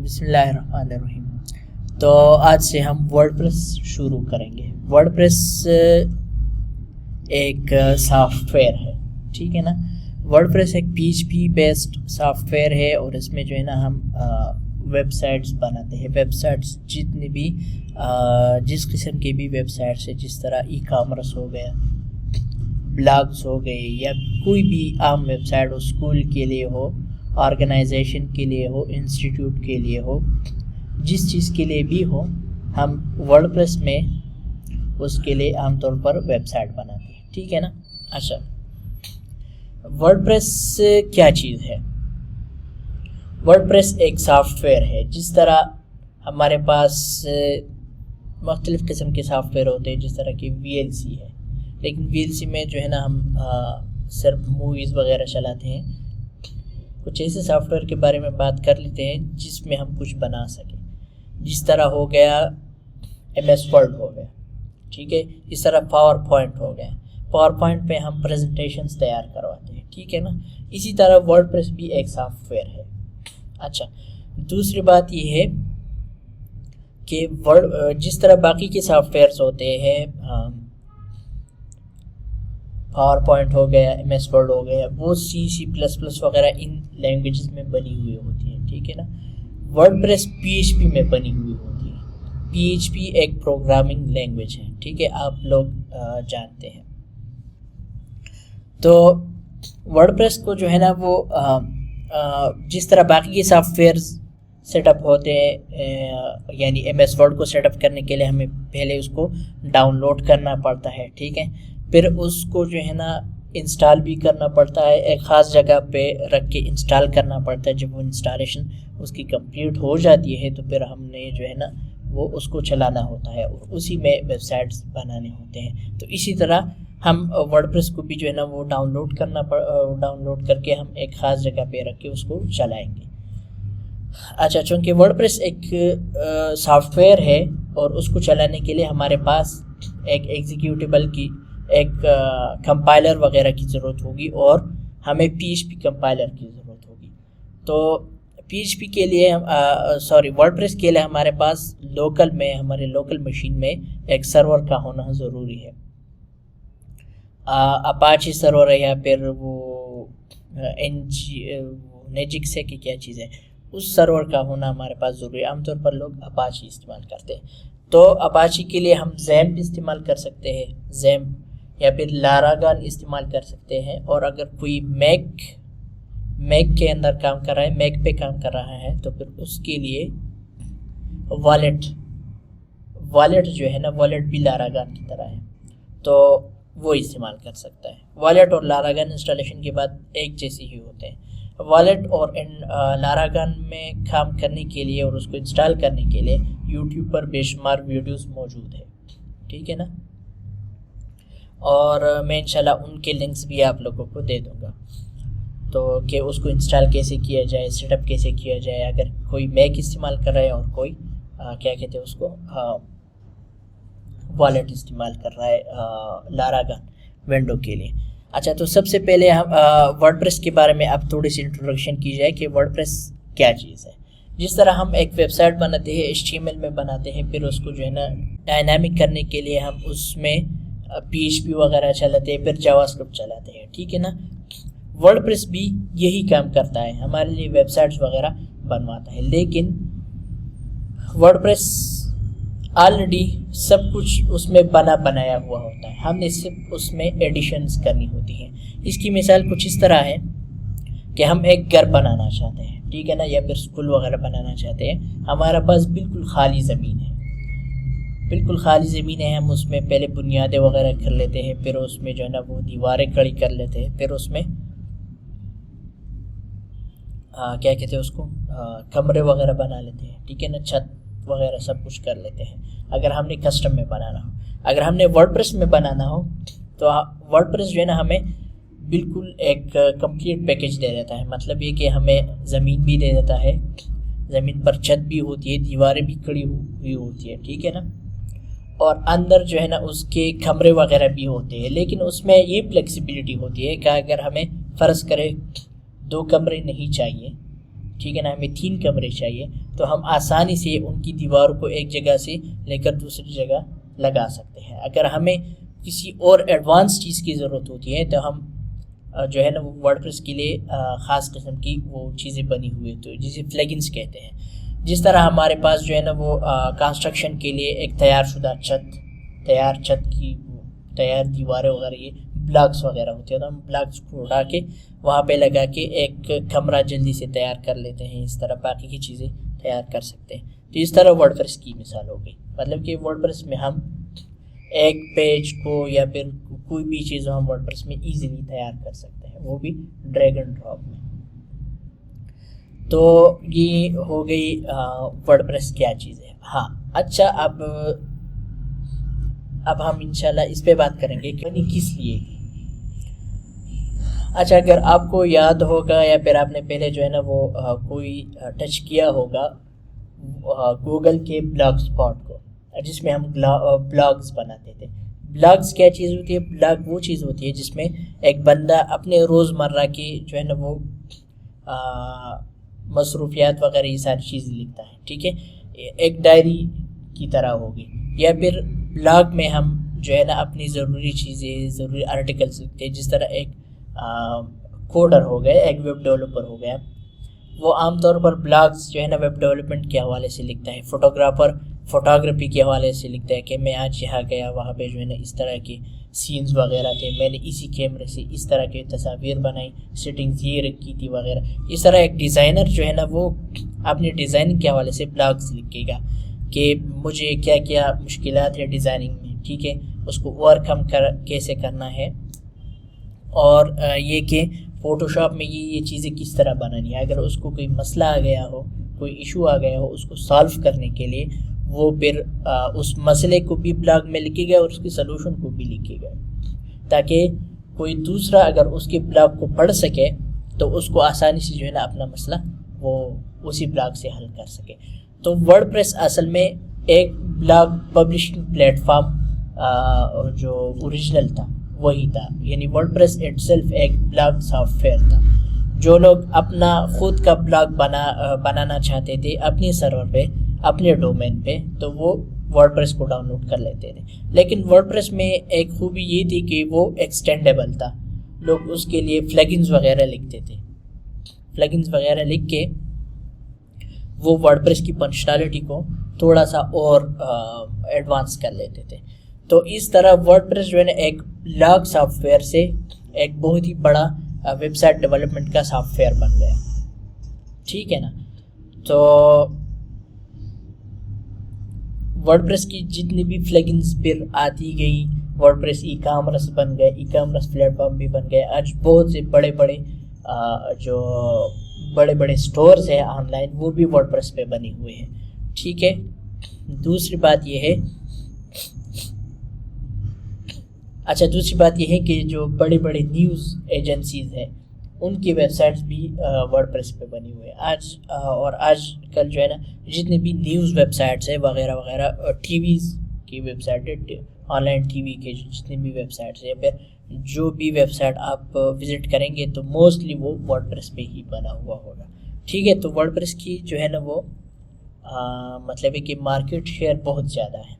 بسم اللہ الرحمن الرحیم. تو آج سے ہم ورڈپریس شروع کریں گے. ورڈپریس ایک سافٹ ویئر ہے, ٹھیک ہے نا. ورڈپریس ایک PHP بیسڈ سافٹ ویئر ہے اور اس میں جو ہے نا ہم ویب سائٹس بناتے ہیں. ویب سائٹس جتنی بھی جس قسم کی بھی ویب سائٹس ہے, جس طرح ای کامرس ہو گیا, بلاگس ہو گئے, یا کوئی بھی عام ویب سائٹ ہو, اسکول کے لیے ہو, آرگنائزیشن کے لیے ہو, انسٹیٹیوٹ کے لیے ہو, جس چیز کے لیے بھی ہو, ہم ورڈپریس میں اس کے لیے عام طور پر ویب سائٹ بناتے ہیں, ٹھیک ہے نا. اچھا, ورڈپریس کیا چیز ہے؟ ورڈپریس ایک سافٹ ویئر ہے. جس طرح ہمارے پاس مختلف قسم کے سافٹ ویئر ہوتے ہیں, جس طرح کہ VLC ہے, لیکن VLC میں جو ہے نا ہم صرف موویز وغیرہ چلاتے ہیں. کچھ ایسے سافٹ ویئر کے بارے میں بات کر لیتے ہیں جس میں ہم کچھ بنا سکیں. جس طرح ہو گیا MS Word ہو گیا, ٹھیک ہے. اس طرح پاور پوائنٹ ہو گیا. پاور پوائنٹ پہ ہم پریزنٹیشنز تیار کرواتے ہیں, ٹھیک ہے نا. اسی طرح ورڈپریس بھی ایک سافٹ ویئر ہے. اچھا, دوسری بات یہ ہے کہ جس طرح باقی کے سافٹ ویئرس ہوتے ہیں, پاور پوائنٹ ہو گیا, MS Word ہو گیا, وہ C++ وغیرہ ان لینگویجز میں بنی ہوئی ہوتی ہیں, ٹھیک ہے نا. ورڈپریس PHP میں بنی ہوئی ہوتی ہے. PHP ایک پروگرامنگ لینگویج ہے, ٹھیک ہے, آپ لوگ جانتے ہیں. تو ورڈپریس کو جو ہے نا وہ جس طرح باقی کے سافٹ ویئرز سیٹ اپ ہوتے ہیں, یعنی MS Word کو سیٹ اپ کرنے کے لیے ہمیں پہلے اس کو ڈاؤن لوڈ کرنا پڑتا ہے, ٹھیک ہے. پھر اس کو جو ہے نا انسٹال بھی کرنا پڑتا ہے, ایک خاص جگہ پہ رکھ کے انسٹال کرنا پڑتا ہے. جب وہ انسٹالیشن اس کی کمپلیٹ ہو جاتی ہے تو پھر ہم نے جو ہے نا وہ اس کو چلانا ہوتا ہے, اور اسی میں ویب سائٹس بنانے ہوتے ہیں. تو اسی طرح ہم ورڈپریس کو بھی جو ہے نا وہ ڈاؤن لوڈ کر کے ہم ایک خاص جگہ پہ رکھ کے اس کو چلائیں گے. اچھا, چونکہ ورڈپریس ایک سافٹ ویئر ہے اور اس کو چلانے کے لیے ہمارے پاس ایک ایگزیکیوٹیبل کی, ایک کمپائلر وغیرہ کی ضرورت ہوگی, اور ہمیں PHP کمپائلر کی ضرورت ہوگی. تو PHP کے لیے ورڈپریس کے لیے ہمارے پاس ہمارے لوکل مشین میں ایک سرور کا ہونا ضروری ہے. اپاچی سرور ہے, یا پھر وہ نیجکس ہے کہ کیا چیز ہے, اس سرور کا ہونا ہمارے پاس ضروری ہے. عام طور پر لوگ اپاچی استعمال کرتے ہیں. تو اپاچی کے لیے ہم زیمپ استعمال کر سکتے ہیں, زیمپ, یا پھر لاراگان استعمال کر سکتے ہیں. اور اگر کوئی میک کے اندر کام کر رہا ہے, میک پہ کام کر رہا ہے, تو پھر اس کے لیے والیٹ جو ہے نا, والیٹ بھی لاراگان کی طرح ہے, تو وہ استعمال کر سکتا ہے. والیٹ اور لاراگان انسٹالیشن کے بعد ایک جیسی ہی ہوتے ہیں. والیٹ اور لاراگان میں کام کرنے کے لیے اور اس کو انسٹال کرنے کے لیے یوٹیوب پر بے شمار ویڈیوز موجود ہیں, ٹھیک ہے نا. اور میں انشاءاللہ ان کے لنکس بھی آپ لوگوں کو دے دوں گا, تو کہ اس کو انسٹال کیسے کیا جائے, سیٹ اپ کیسے کیا جائے, اگر کوئی میک استعمال کر رہا ہے اور کوئی کیا کہتے ہیں اس کو والیٹ استعمال کر رہا ہے لاراگان ونڈو کے لیے. اچھا, تو سب سے پہلے ہم ورڈپریس کے بارے میں اب تھوڑی سی انٹروڈکشن کی جائے کہ ورڈپریس کیا چیز ہے. جس طرح ہم ایک ویب سائٹ بناتے ہیں, HTML میں بناتے ہیں, پھر اس کو جو ہے نا ڈائنامک کرنے کے لیے ہم اس میں PHP وغیرہ چلاتے ہیں, پھر جاوا اسکرپٹ چلاتے ہیں, ٹھیک ہے نا. ورڈپریس بھی یہی کام کرتا ہے, ہمارے لیے ویب سائٹس وغیرہ بنواتا ہے. لیکن ورڈپریس آلریڈی سب کچھ اس میں بنایا ہوا ہوتا ہے, ہم نے صرف اس میں ایڈیشنز کرنی ہوتی ہیں. اس کی مثال کچھ اس طرح ہے کہ ہم ایک گھر بنانا چاہتے ہیں, ٹھیک ہے نا, یا پھر اسکول وغیرہ بنانا چاہتے ہیں. ہمارا پاس بالکل خالی زمین ہے, ہم اس میں پہلے بنیادیں وغیرہ کر لیتے ہیں, پھر اس میں جو ہے نا وہ دیواریں کھڑی کر لیتے ہیں, پھر اس میں کیا کہتے ہیں اس کو کمرے وغیرہ بنا لیتے ہیں, ٹھیک ہے نا, چھت وغیرہ سب کچھ کر لیتے ہیں. اگر ہم نے کسٹم میں بنانا ہو, اگر ہم نے ورڈپریس میں بنانا ہو, تو ورڈپریس جو ہے نا ہمیں بالکل ایک کمپلیٹ پیکیج دے دیتا ہے. مطلب یہ کہ ہمیں زمین بھی دے دیتا ہے, زمین پر چھت بھی ہوتی ہے, دیواریں بھی کھڑی ہوئی ہوتی ہے, ٹھیک ہے نا, اور اندر جو ہے نا اس کے کمرے وغیرہ بھی ہوتے ہیں. لیکن اس میں یہ فلیکسیبلٹی ہوتی ہے کہ اگر ہمیں فرض کرے 2 کمرے نہیں چاہیے، ٹھیک ہے نا، ہمیں 3 کمرے چاہیے، تو ہم آسانی سے ان کی دیواروں کو ایک جگہ سے لے کر دوسری جگہ لگا سکتے ہیں۔ اگر ہمیں کسی اور ایڈوانس چیز کی ضرورت ہوتی ہے تو ہم جو ہے نا وہ ورڈ پریس کے لیے خاص قسم کی وہ چیزیں بنی ہوئی تو جسے پلگنز کہتے ہیں۔ جس طرح ہمارے پاس جو ہے نا وہ کنسٹرکشن کے لیے ایک تیار شدہ تیار چھت کی تیار دیواریں وغیرہ یہ بلاکس وغیرہ ہوتے ہیں، تو ہم بلاکس کو اڑا کے وہاں پہ لگا کے ایک کمرہ جلدی سے تیار کر لیتے ہیں، اس طرح باقی کی چیزیں تیار کر سکتے ہیں۔ تو اس طرح ورڈ پریس کی مثال ہو گئی، مطلب کہ ورڈ پریس میں ہم ایک پیج کو یا پھر کوئی بھی چیز ہم ورڈ پریس میں ایزیلی تیار کر سکتے ہیں، وہ بھی ڈریگ اینڈ ڈراپ میں۔ تو یہ ہو گئی ورڈ پریس کیا چیز ہے۔ ہاں اچھا، اب ہم انشاءاللہ اس پہ بات کریں گے کہ بنی کس لیے۔ اچھا، اگر آپ کو یاد ہوگا یا پھر آپ نے پہلے جو ہے نا وہ کوئی ٹچ کیا ہوگا گوگل کے بلاگ اسپاٹ کو، جس میں ہم بلاگز بناتے تھے۔ بلاگز کیا چیز ہوتی ہے؟ بلاگ وہ چیز ہوتی ہے جس میں ایک بندہ اپنے روزمرہ کی جو ہے نا وہ مصروفیات وغیرہ یہ ساری چیزیں لکھتا ہے، ٹھیک ہے، ایک ڈائری کی طرح ہوگی۔ یا پھر بلاگ میں ہم جو ہے نا اپنی ضروری چیزیں، ضروری آرٹیکلس لکھتے ہیں، جس طرح ایک کوڈر ہو گیا، ایک ویب ڈیولپر ہو گیا، وہ عام طور پر بلاگز جو ہے نا ویب ڈیولپمنٹ کے حوالے سے لکھتا ہے۔ فوٹوگرافر فوٹوگرافی کے حوالے سے لکھتا ہے کہ میں آج یہاں گیا، وہاں پہ جو ہے نا اس طرح کی سینز وغیرہ تھے، میں نے اسی کیمرے سے اس طرح کے تصاویر بنائی، سیٹنگز یہ رکھی تھی وغیرہ۔ اس طرح ایک ڈیزائنر جو ہے نا وہ اپنی ڈیزائننگ کے حوالے سے بلاگز لکھے گا کہ مجھے کیا کیا مشکلات ہے ڈیزائننگ میں، ٹھیک ہے، اس کو اوور کم کیسے کرنا ہے، اور یہ کہ فوٹو شاپ میں یہ چیزیں کس طرح بنانی ہے۔ اگر اس کو کوئی مسئلہ آ گیا ہو، کوئی ایشو آ گیا ہو، اس کو سالو کرنے کے لیے وہ پھر اس مسئلے کو بھی بلاگ میں لکھے گا اور اس کی سلوشن کو بھی لکھے گا، تاکہ کوئی دوسرا اگر اس کے بلاگ کو پڑھ سکے تو اس کو آسانی سے جو ہے نا اپنا مسئلہ وہ اسی بلاگ سے حل کر سکے۔ تو ورڈ پریس اصل میں ایک بلاگ پبلشنگ پلیٹ فارم جو اوریجنل تھا وہی تھا، یعنی ورڈ پریس اٹ سیلف ایک بلاگ سافٹ ویئر تھا۔ جو لوگ اپنا خود کا بلاگ بنانا چاہتے تھے اپنی سرور پہ، اپنے ڈومین پہ، تو وہ ورڈ پریس کو ڈاؤن لوڈ کر لیتے تھے۔ لیکن ورڈ پریس میں ایک خوبی یہ تھی کہ وہ ایکسٹینڈیبل تھا، لوگ اس کے لیے فلیگنز وغیرہ لکھتے تھے، فلیگنز وغیرہ لکھ کے وہ ورڈ پریس کی فنکشنالٹی کو تھوڑا سا اور ایڈوانس کر لیتے تھے۔ تو اس طرح ورڈ پریس جو ہے نا ایک بلاگ سافٹ ویئر سے ایک بہت ہی بڑا ویب سائٹ ڈیولپمنٹ کا سافٹ ویئر بن گیا، ٹھیک ہے نا۔ تو ورڈ پریس کی جتنی بھی فلیگنز پھر آتی گئی، ورڈ پریس ای کامرس بن گئے، ای کامرس پلیٹ فارم بھی بن گئے۔ آج بہت سے بڑے بڑے سٹورز ہیں آن لائن، وہ بھی ورڈ پریس پہ بنے ہوئے ہیں، ٹھیک ہے۔ دوسری بات یہ ہے کہ جو بڑے نیوز ایجنسیز ہیں ان کی ویب سائٹس بھی ورڈ پریس پہ بنی ہوئی ہیں۔ آج کل جو ہے نا جتنے بھی نیوز ویب سائٹس ہیں وغیرہ وغیرہ، ٹی ویز کی ویب سائٹ ہے، آن لائن ٹی وی کے جتنے بھی ویب سائٹس ہیں، پھر جو بھی ویب سائٹ آپ وزٹ کریں گے تو موسٹلی وہ ورڈ پریس پہ ہی بنا ہوا ہوگا، ٹھیک ہے۔ تو ورڈ پریس کی جو ہے نا وہ مطلب ہے کہ مارکیٹ شیئر بہت زیادہ ہے،